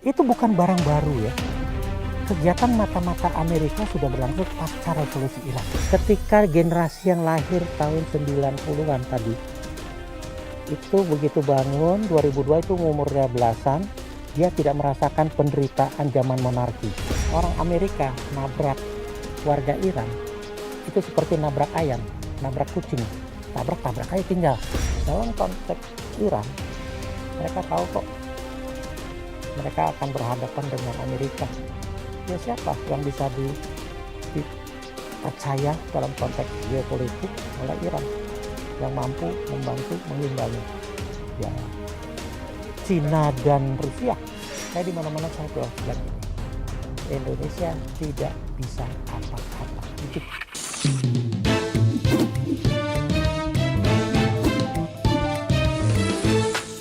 Itu bukan barang baru ya. Kegiatan mata-mata Amerika sudah berlangsung pasca revolusi Iran. Ketika generasi yang lahir tahun 90-an tadi, itu begitu bangun 2002 itu umurnya belasan, dia tidak merasakan penderitaan zaman monarki. Orang Amerika nabrak warga Iran itu seperti nabrak ayam, nabrak kucing, tabrak aja tinggal. Dalam konteks Iran, mereka tahu kok mereka akan berhadapan dengan Amerika. Ya siapa yang bisa dipercaya dalam konteks geopolitik oleh Iran yang mampu membantu mengimbangi ya Cina dan Rusia. Saya di mana-mana saya bilang Indonesia tidak bisa apa-apa. Itu.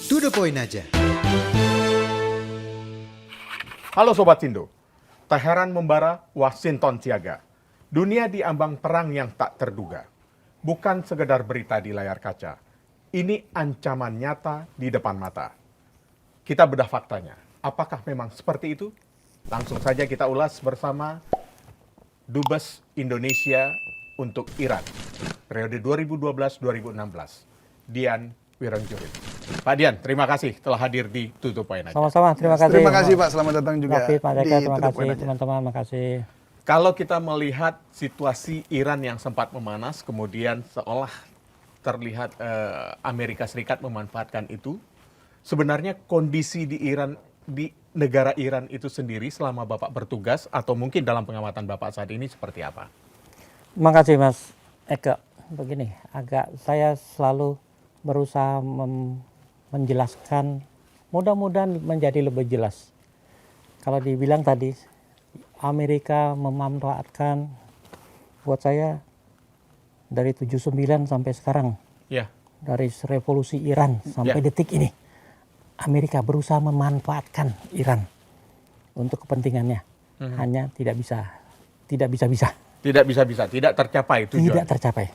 To the point aja. Halo Sobat Sindo, Teheran membara, Washington siaga. Dunia diambang perang yang tak terduga. Bukan sekedar berita di layar kaca. Ini ancaman nyata di depan mata. Kita bedah faktanya. Apakah memang seperti itu? Langsung saja kita ulas bersama Dubes Indonesia untuk Iran. Periode 2012-2016. Dian Wirangjurith. Pak Dian, terima kasih telah hadir di Tutup Poin Aja. Sama-sama, terima kasih. Terima kasih Pak, selamat datang juga David, Pak Jaka, di terima Tutup kasih Poin Aja. teman-teman, terima kasih. Kalau kita melihat situasi Iran yang sempat memanas, kemudian seolah terlihat Amerika Serikat memanfaatkan itu, sebenarnya kondisi di Iran, di negara Iran itu sendiri selama Bapak bertugas, atau mungkin dalam pengamatan Bapak saat ini seperti apa? Terima kasih Mas Eka. Begini, saya selalu berusaha menjelaskan, mudah-mudahan menjadi lebih jelas. Kalau dibilang tadi, Amerika memanfaatkan, buat saya dari 79 sampai sekarang, Ya. dari revolusi Iran sampai detik ini, Amerika berusaha memanfaatkan Iran untuk kepentingannya. Hanya tidak bisa. Tidak bisa, tidak tercapai tujuan. Tidak tercapai.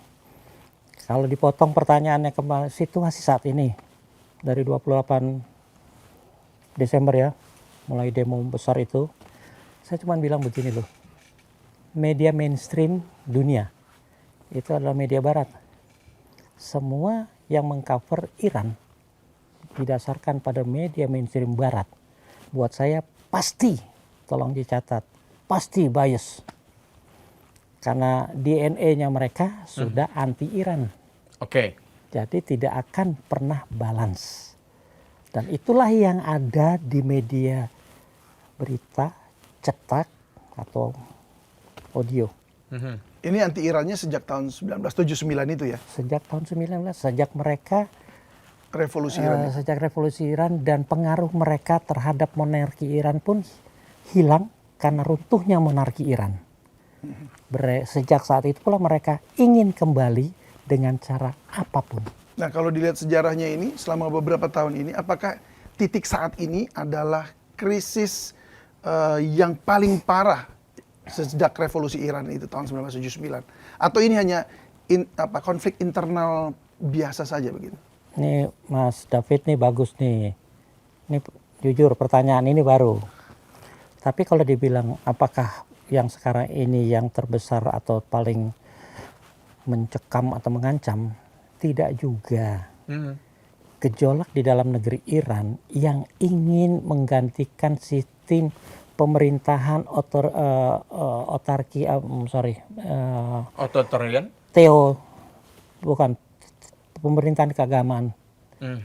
Kalau dipotong pertanyaannya kembali, situasi saat ini dari 28 Desember ya, mulai demo besar itu, saya cuma bilang begini loh, media mainstream dunia itu adalah media barat. Semua yang mengcover Iran didasarkan pada media mainstream barat. Buat saya pasti, tolong dicatat, pasti bias. Karena DNA-nya mereka sudah anti-Iran. Oke. Jadi tidak akan pernah balance. Dan itulah yang ada di media berita, cetak, atau audio. Ini anti Irannya sejak tahun 1979 itu ya, Sejak tahun 19, sejak mereka, revolusi Iran. sejak revolusi Iran dan pengaruh mereka terhadap monarki Iran pun hilang karena runtuhnya monarki Iran. Sejak saat itu pula mereka ingin kembali dengan cara apapun. Nah kalau dilihat sejarahnya ini selama beberapa tahun ini, apakah titik saat ini adalah krisis yang paling parah sejak revolusi Iran itu tahun 1979? Atau ini hanya konflik internal biasa saja begitu? Ini Mas David nih bagus nih. Ini jujur pertanyaan ini baru. Tapi kalau dibilang apakah yang sekarang ini yang terbesar atau paling mencekam atau mengancam, tidak juga. Gejolak di dalam negeri Iran yang ingin menggantikan sistem pemerintahan Otoritarian? bukan pemerintahan keagamaan,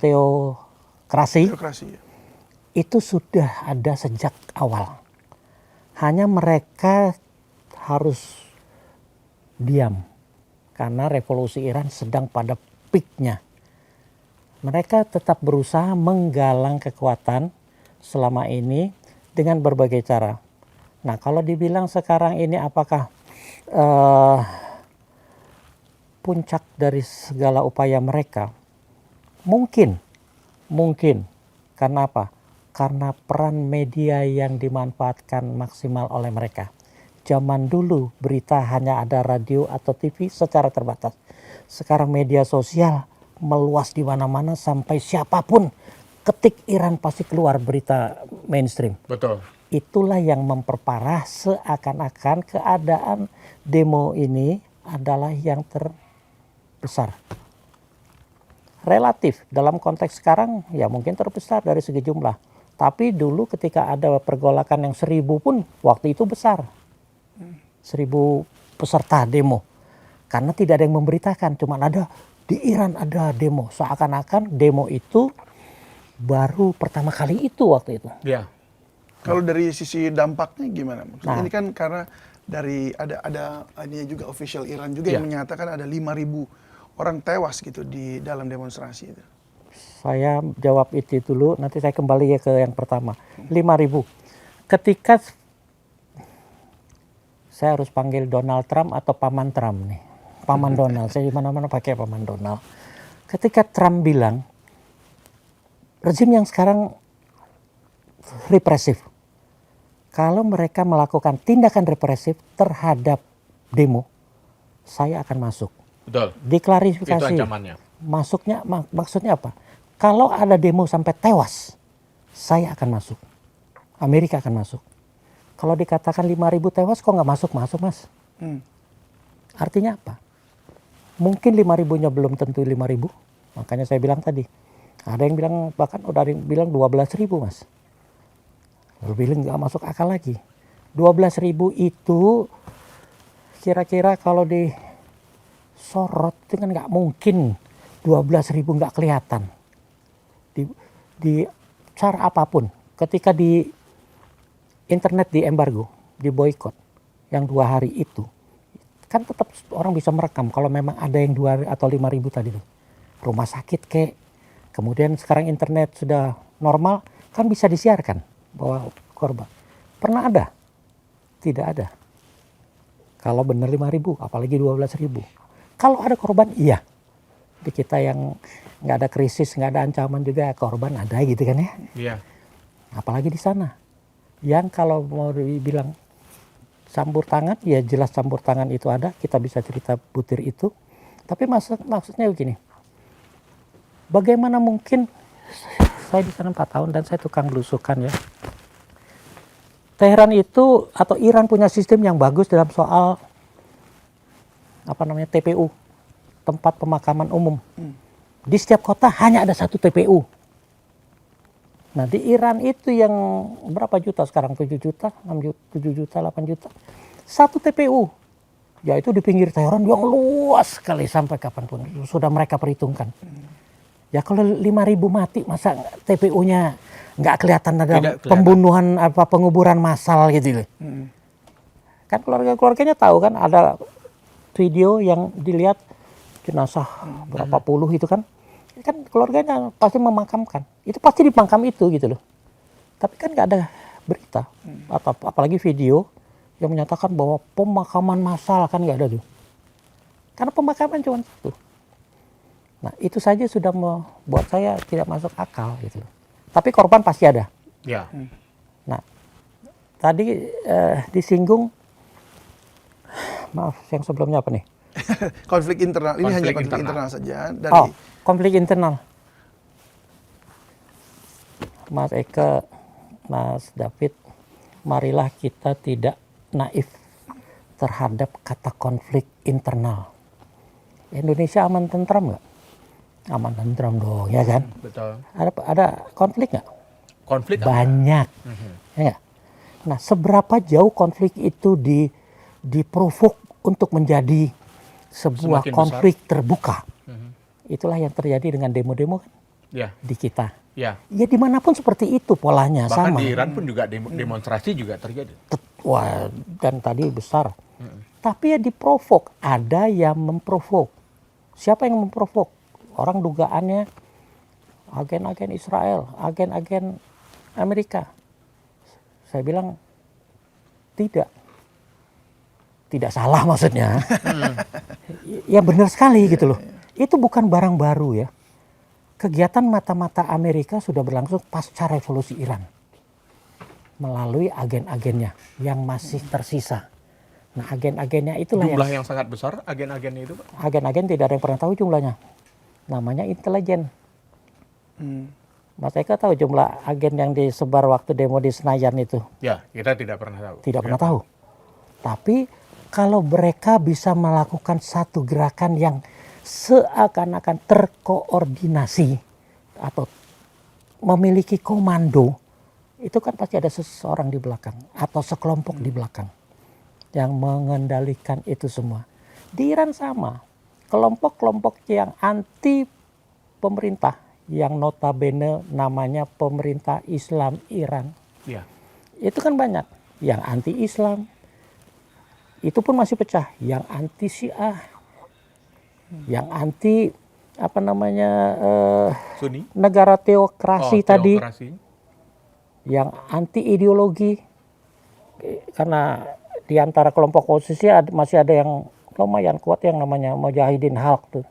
teokrasi. Demokrasi ya. Itu sudah ada sejak awal. Hanya mereka harus diam karena revolusi Iran sedang pada peaknya. Mereka tetap berusaha menggalang kekuatan selama ini dengan berbagai cara. Nah kalau dibilang sekarang ini apakah puncak dari segala upaya mereka? Mungkin. Karena apa? Karena peran media yang dimanfaatkan maksimal oleh mereka. Zaman dulu berita hanya ada radio atau TV secara terbatas. Sekarang media sosial meluas di mana-mana sampai siapapun ketik Iran pasti keluar berita mainstream. Betul. Itulah yang memperparah seakan-akan keadaan demo ini adalah yang terbesar. Relatif dalam konteks sekarang ya mungkin terbesar dari segi jumlah. Tapi dulu ketika ada pergolakan yang 1000 pun waktu itu besar. 1000 peserta demo. Karena tidak ada yang memberitakan, cuma ada di Iran ada demo. Seakan-akan demo itu baru pertama kali itu waktu itu. Ya. Kalau dari sisi dampaknya gimana? Maksudnya Nah. ini kan karena dari ada ini juga official Iran juga yang menyatakan ada 5.000 orang tewas gitu di dalam demonstrasi itu. Saya jawab itu dulu, nanti saya kembali ya ke yang pertama. 5.000. Ketika saya harus panggil Donald Trump atau Paman Trump nih. Paman Donald, saya di mana-mana pakai Paman Donald. Ketika Trump bilang, rezim yang sekarang represif. Kalau mereka melakukan tindakan represif terhadap demo, saya akan masuk. Betul. Diklarifikasi. Itu ancamannya. Maksudnya apa? Kalau ada demo sampai tewas, saya akan masuk. Amerika akan masuk. Kalau dikatakan 5.000 tewas, kok nggak masuk-masuk, Mas? Artinya apa? Mungkin 5.000-nya belum tentu 5.000. Makanya saya bilang tadi. Ada yang bilang, bahkan udah ada yang bilang 12.000, Mas. Lalu bilang nggak masuk akal lagi. 12.000 itu kira-kira kalau disorot itu kan nggak mungkin 12.000 nggak kelihatan. Di cara apapun, ketika di internet di embargo, di boykot yang 2 hari itu, kan tetap orang bisa merekam kalau memang ada yang 2 atau 5.000 tadi tuh. Rumah sakit kek, kemudian sekarang internet sudah normal, kan bisa disiarkan bahwa korban. Pernah ada? Tidak ada. Kalau benar 5.000, apalagi 12.000. Kalau ada korban, iya. Di kita yang nggak ada krisis, nggak ada ancaman juga korban ada gitu kan ya. Iya. Apalagi di sana. Yang kalau mau dibilang campur tangan, ya jelas campur tangan itu ada. Kita bisa cerita butir itu. Tapi maksudnya begini. Bagaimana mungkin saya di sana 4 tahun dan saya tukang belusukan ya. Teheran itu atau Iran punya sistem yang bagus dalam soal TPU, tempat pemakaman umum. Di setiap kota hanya ada 1 TPU. Nah di Iran itu yang berapa juta sekarang? 7 juta, 6 juta, 7 juta, 8 juta. 1 TPU. Yaitu di pinggir Teheran yang luas sekali sampai kapanpun. Sudah mereka perhitungkan. Ya kalau 5.000 mati masa TPU-nya nggak kelihatan ada pembunuhan penguburan massal gitu loh. Kan keluarganya tahu kan ada video yang dilihat jenazah berapa puluh itu kan keluarganya pasti memakamkan. Itu pasti dimakam itu gitu loh. Tapi kan nggak ada berita atau apalagi video yang menyatakan bahwa pemakaman massal kan nggak ada tuh. Karena pemakaman cuma 1. Nah itu saja sudah membuat saya tidak masuk akal gitu. Tapi korban pasti ada. Ya. Nah tadi disinggung, maaf yang sebelumnya apa nih? Konflik internal. Ini hanya konflik internal saja. Konflik internal. Mas Eke, Mas David, marilah kita tidak naif terhadap kata konflik internal. Indonesia aman tentram nggak? Aman tentram dong, ya kan? Betul. Ada konflik nggak? Konflik banyak. Ya nggak? Nah, seberapa jauh konflik itu diprovok untuk menjadi sebuah Semakin konflik terbuka? Itulah yang terjadi dengan demo-demo kan di kita. Ya. Ya dimanapun seperti itu polanya. Bahkan sama. di Iran pun juga demonstrasi juga terjadi. Wah, dan tadi besar. Tapi ya diprovok. Ada yang memprovok. Siapa yang memprovok? Orang dugaannya agen-agen Israel, agen-agen Amerika. Saya bilang tidak salah maksudnya. Ya benar sekali gitu loh. Itu bukan barang baru ya. Kegiatan mata-mata Amerika sudah berlangsung pasca revolusi Iran. Melalui agen-agennya yang masih tersisa. Nah agen-agennya itulah jumlah yang sangat besar agen-agennya itu, Pak. Agen-agen tidak ada yang pernah tahu jumlahnya. Namanya intelijen. Mas Eka tahu jumlah agen yang disebar waktu demo di Senayan itu? Ya, kita tidak pernah tahu. Tidak pernah tahu. Tapi kalau mereka bisa melakukan satu gerakan yang seakan-akan terkoordinasi atau memiliki komando, itu kan pasti ada seseorang di belakang atau sekelompok di belakang yang mengendalikan itu semua. Di Iran sama, kelompok-kelompok yang anti pemerintah, yang notabene namanya pemerintah Islam Iran, Ya. itu kan banyak. Yang anti Islam, itu pun masih pecah. Yang anti Syiah, yang anti Sunni. negara teokrasi tadi, Teokrasi. yang anti ideologi. Karena di antara kelompok oposisi masih ada yang lumayan kuat yang namanya Mujahidin Khalq tuh,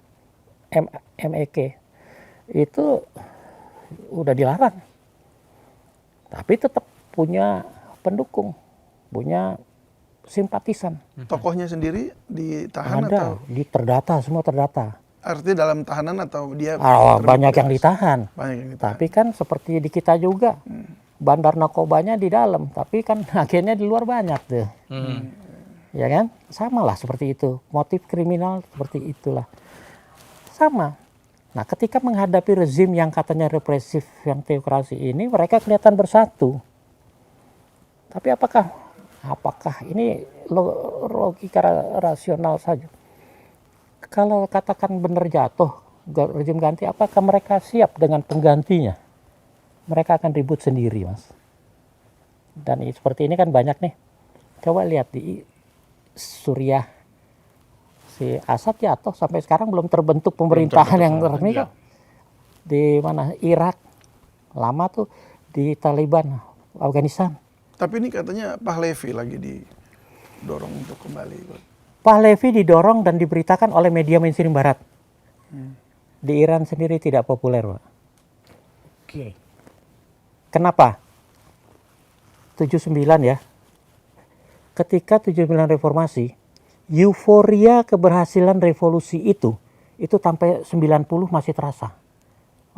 MEK. Itu udah dilarang. Tapi tetap punya pendukung, punya simpatisan. Tokohnya sendiri ditahan atau Ada, terdata, semua terdata. artinya dalam tahanan atau dia Banyak yang ditahan. Banyak yang ditahan. Tapi kan seperti di kita juga, bandar narkobanya di dalam, tapi kan agennya di luar banyak tuh. Ya kan? Sama lah seperti itu. Motif kriminal seperti itulah. Sama. Nah, ketika menghadapi rezim yang katanya represif, yang teokrasi ini, mereka kelihatan bersatu. Tapi apakah ini logika rasional saja? Kalau katakan benar jatuh rezim ganti, apakah mereka siap dengan penggantinya? Mereka akan ribut sendiri, Mas. Dan seperti ini kan banyak nih. Coba lihat di Suriah, si Assad jatuh sampai sekarang belum terbentuk pemerintahan yang resmi kan. Di mana Irak lama tuh, di Taliban, Afghanistan. Tapi ini katanya Pahlavi lagi didorong untuk kembali. Pahlavi didorong dan diberitakan oleh media mainstream Barat. Di Iran sendiri tidak populer, Pak. Oke. Kenapa? 79 ya. Ketika 79 reformasi, euforia keberhasilan revolusi itu sampai 90 masih terasa.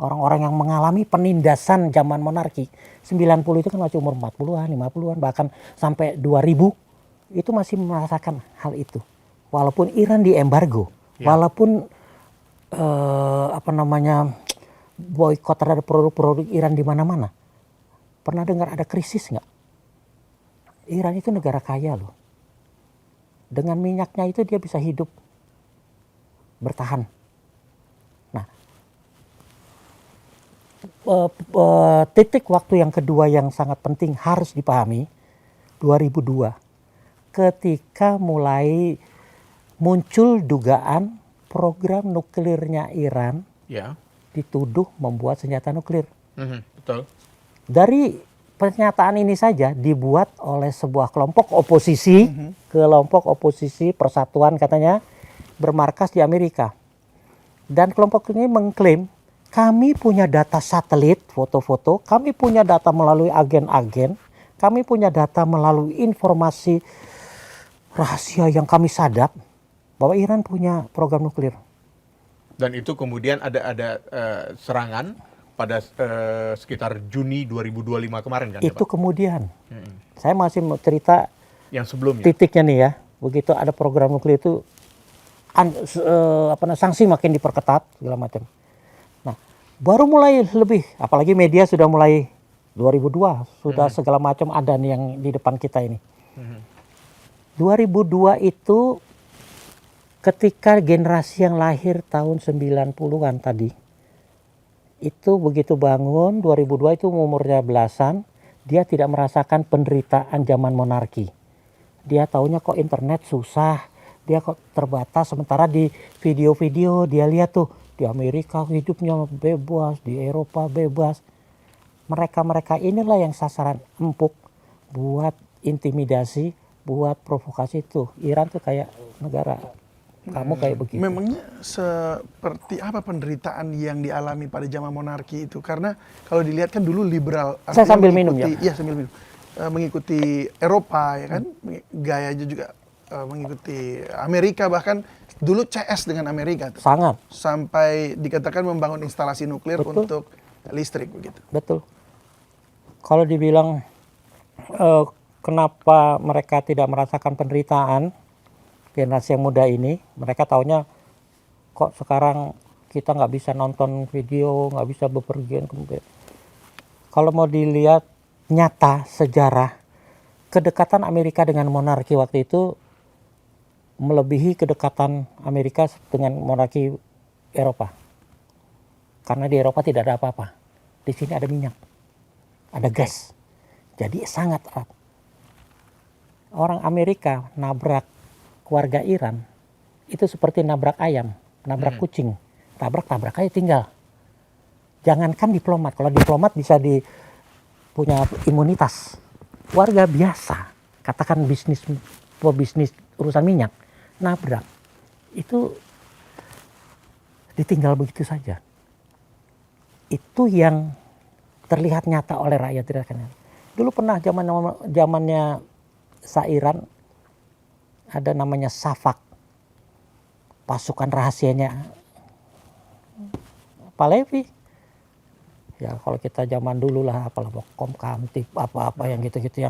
Orang-orang yang mengalami penindasan zaman monarki, 90 itu kan masih umur 40-an, 50-an, bahkan sampai 2000, itu masih merasakan hal itu. Walaupun Iran diembargo, walaupun boikot terhadap produk-produk Iran di mana-mana. Pernah dengar ada krisis nggak? Iran itu negara kaya loh. Dengan minyaknya itu dia bisa hidup, bertahan. Nah, titik waktu yang kedua yang sangat penting harus dipahami, 2002. Ketika mulai muncul dugaan program nuklirnya Iran dituduh membuat senjata nuklir. Betul. Dari pernyataan ini saja dibuat oleh sebuah kelompok oposisi, kelompok oposisi persatuan katanya bermarkas di Amerika. Dan kelompok ini mengklaim kami punya data satelit, foto-foto, kami punya data melalui agen-agen, kami punya data melalui informasi rahasia yang kami sadap bahwa Iran punya program nuklir. Dan itu kemudian ada serangan pada sekitar Juni 2025 kemarin kan? Itu kemudian. Saya masih mau cerita yang sebelumnya. Titiknya nih ya. Begitu ada program nuklir itu sanksi makin diperketat segala macam. Nah, baru mulai lebih, apalagi media sudah mulai 2002 sudah segala macam ada nih yang di depan kita ini. 2002 itu ketika generasi yang lahir tahun 90-an tadi, itu begitu bangun 2002 itu umurnya belasan, dia tidak merasakan penderitaan zaman monarki. Dia taunya kok internet susah, dia kok terbatas, sementara di video-video dia lihat tuh di Amerika hidupnya bebas, di Eropa bebas. Mereka-mereka inilah yang sasaran empuk buat intimidasi, buat provokasi tuh. Iran tuh kayak negara kamu kayak begitu. Memangnya seperti apa penderitaan yang dialami pada zaman monarki itu? Karena kalau dilihat kan dulu liberal. Saya sambil minum ya. Iya sambil minum. Mengikuti Eropa ya kan, gayanya juga mengikuti Amerika, bahkan dulu CS dengan Amerika tuh. Sangat. Sampai dikatakan membangun instalasi nuklir untuk listrik begitu. Betul. Kalau dibilang kenapa mereka tidak merasakan penderitaan, generasi yang muda ini, mereka taunya kok sekarang kita nggak bisa nonton video, nggak bisa bepergian. Kalau mau dilihat nyata sejarah, kedekatan Amerika dengan monarki waktu itu melebihi kedekatan Amerika dengan monarki Eropa. Karena di Eropa tidak ada apa-apa. Di sini ada minyak, ada gas. Jadi sangat erat. Orang Amerika nabrak warga Iran itu seperti nabrak ayam, nabrak kucing. Tabrak aja tinggal. Jangankan diplomat, kalau diplomat bisa punya imunitas. Warga biasa, katakan bisnis urusan minyak, nabrak, itu ditinggal begitu saja. Itu yang terlihat nyata oleh rakyat Iran. Dulu pernah zamannya Iran ada namanya Safak, pasukan rahasianya Pahlavi. Ya kalau kita zaman dulu lah, apalah Komkamtib apa-apa yang gitu-gitu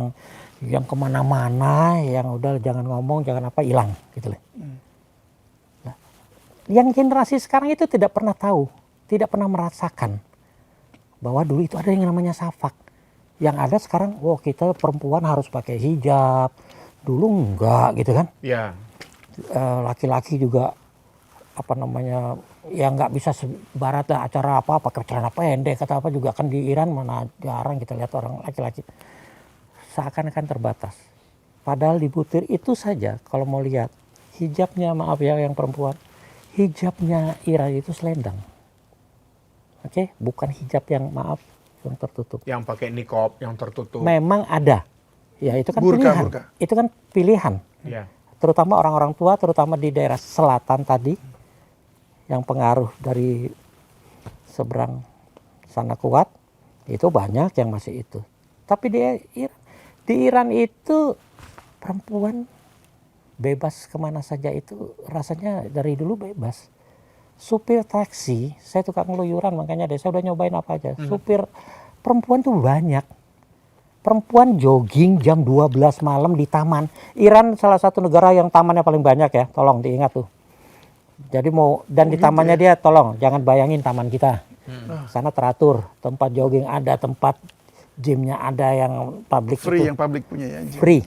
yang kemana-mana, yang udah jangan ngomong, jangan apa, hilang gitu loh. Nah, yang generasi sekarang itu tidak pernah tahu, tidak pernah merasakan bahwa dulu itu ada yang namanya Safak. Yang ada sekarang, kita perempuan harus pakai hijab, dulu enggak gitu kan? Ya. Laki-laki juga ya nggak bisa sebarat acara apa pakai celana pendek kata apa juga kan di Iran mana jarang kita lihat orang laki-laki, seakan-akan terbatas. Padahal di butir itu saja kalau mau lihat hijabnya, maaf ya yang perempuan, hijabnya Iran itu selendang. Oke, bukan hijab yang yang tertutup. Yang pakai niqab yang tertutup. Memang ada. Ya itu kan Burka, pilihan. burka. Itu kan pilihan. Ya. Terutama orang-orang tua, terutama di daerah selatan tadi, yang pengaruh dari seberang sana kuat, itu banyak yang masih itu. Tapi di Iran itu perempuan bebas kemana saja, itu rasanya dari dulu bebas. Supir taksi, saya tukang ngeluyuran makanya saya udah nyobain apa aja. Supir perempuan tuh banyak. Perempuan jogging jam 12 malam di taman. Iran salah satu negara yang tamannya paling banyak ya, tolong diingat tuh. Jadi di tamannya dia tolong jangan bayangin taman kita. Sana teratur, tempat jogging ada, tempat gymnya ada yang publik. Free itu. yang publik punya ya. Free.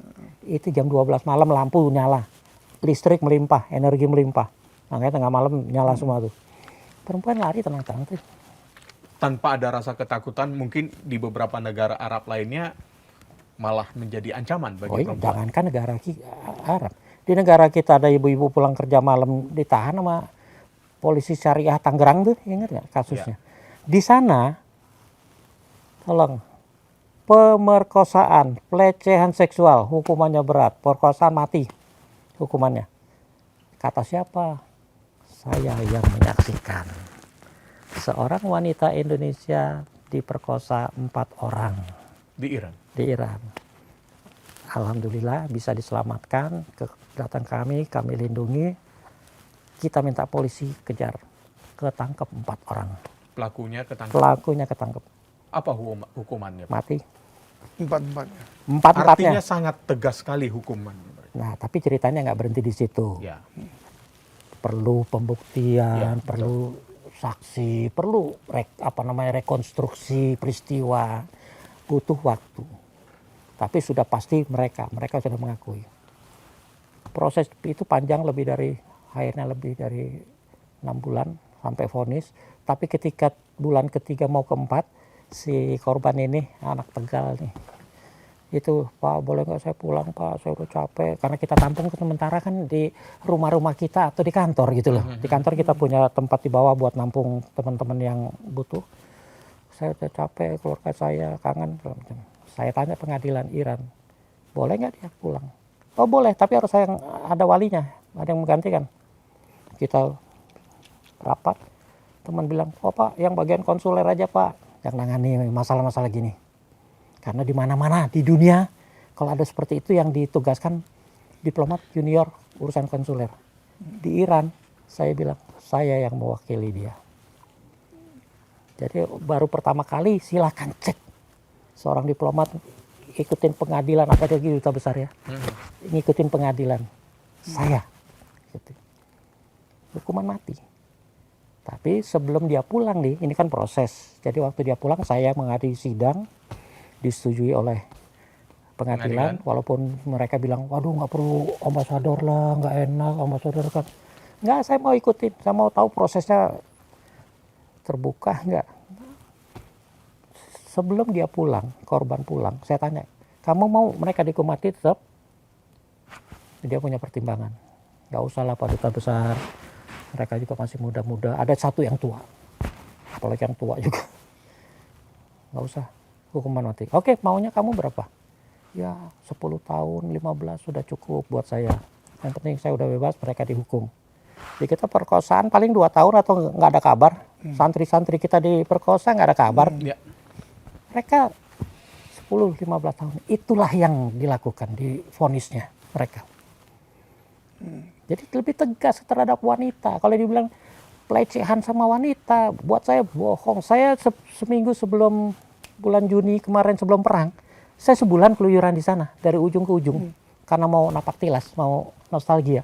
Itu jam 12 malam lampu nyala. Listrik melimpah, energi melimpah. Makanya tengah malam nyala semua tuh. Perempuan lari tenang-tenang tuh. Tanpa ada rasa ketakutan, mungkin di beberapa negara Arab lainnya malah menjadi ancaman bagi perempuan. Jangankan negara Arab. Di negara kita ada ibu-ibu pulang kerja malam ditahan sama polisi syariah Tangerang tuh, ingat nggak kasusnya? Ya. Di sana, tolong, pemerkosaan, pelecehan seksual, hukumannya berat, perkosaan mati, hukumannya. Kata siapa? Saya yang menyaksikan. Seorang wanita Indonesia diperkosa 4 orang. Di Iran? Di Iran. Alhamdulillah bisa diselamatkan, datang kami lindungi. Kita minta polisi kejar, ketangkep 4 orang. Pelakunya ketangkep? Pelakunya ketangkep. Apa hukumannya? Mati. 4-4-nya. 4-4-nya. Artinya sangat tegas sekali hukuman. Nah tapi ceritanya nggak berhenti di situ. Ya. Perlu pembuktian, Ya, perlu saksi, perlu rekonstruksi peristiwa, butuh waktu. Tapi sudah pasti mereka sudah mengakui. Proses itu panjang, akhirnya lebih dari 6 bulan sampai vonis. Tapi ketika bulan ketiga mau keempat, si korban ini anak Tegal nih, itu Pak boleh nggak saya pulang Pak, saya udah capek, karena kita tampung sementara kan di rumah-rumah kita atau di kantor gitu loh. Di kantor kita punya tempat di bawah buat nampung teman-teman yang butuh. Saya udah capek, keluarga saya kangen. Saya tanya pengadilan Iran, boleh nggak dia pulang? Oh boleh, tapi harus ada walinya, ada yang menggantikan. Kita rapat, teman bilang, oh Pak yang bagian konsuler aja Pak yang nangani masalah-masalah gini. Karena di mana-mana di dunia kalau ada seperti itu yang ditugaskan diplomat junior urusan konsuler. Di Iran saya bilang saya yang mewakili dia. Jadi baru pertama kali silakan cek seorang diplomat ikutin pengadilan, apa dia duta besar ya, ngikutin pengadilan saya, gitu. Hukuman mati. Tapi sebelum dia pulang nih, ini kan proses. Jadi waktu dia pulang saya menghadiri sidang, disetujui oleh pengadilan. Walaupun mereka bilang, waduh nggak perlu ambasador lah, nggak enak ambasador kan. Nggak, saya mau ikutin, saya mau tahu prosesnya terbuka nggak. Sebelum dia pulang, korban pulang, saya tanya, kamu mau mereka dihukum mati tetap? Dia punya pertimbangan. Nggak usah lah Pak Duta Besar, mereka juga masih muda-muda. Ada satu yang tua, apalagi yang tua juga. Nggak usah hukuman mati. Oke, maunya kamu berapa? Ya 10 tahun, 15 sudah cukup buat saya. Yang penting saya udah bebas, mereka dihukum. Di kita perkosaan paling 2 tahun atau nggak ada kabar. Santri-santri kita diperkosa nggak ada kabar. Ya. Mereka 10-15 tahun. Itulah yang dilakukan di vonisnya mereka. Jadi lebih tegas terhadap wanita. Kalau dibilang pelecehan sama wanita, buat saya bohong. Saya seminggu sebelum bulan Juni kemarin sebelum perang, saya sebulan keluyuran di sana dari ujung ke ujung karena mau napak tilas, mau nostalgia.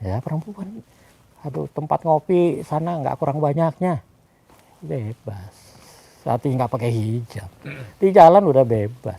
Ya perempuan, aduh tempat ngopi sana nggak kurang banyaknya, bebas. Saat ini nggak pakai hijab, di jalan udah bebas.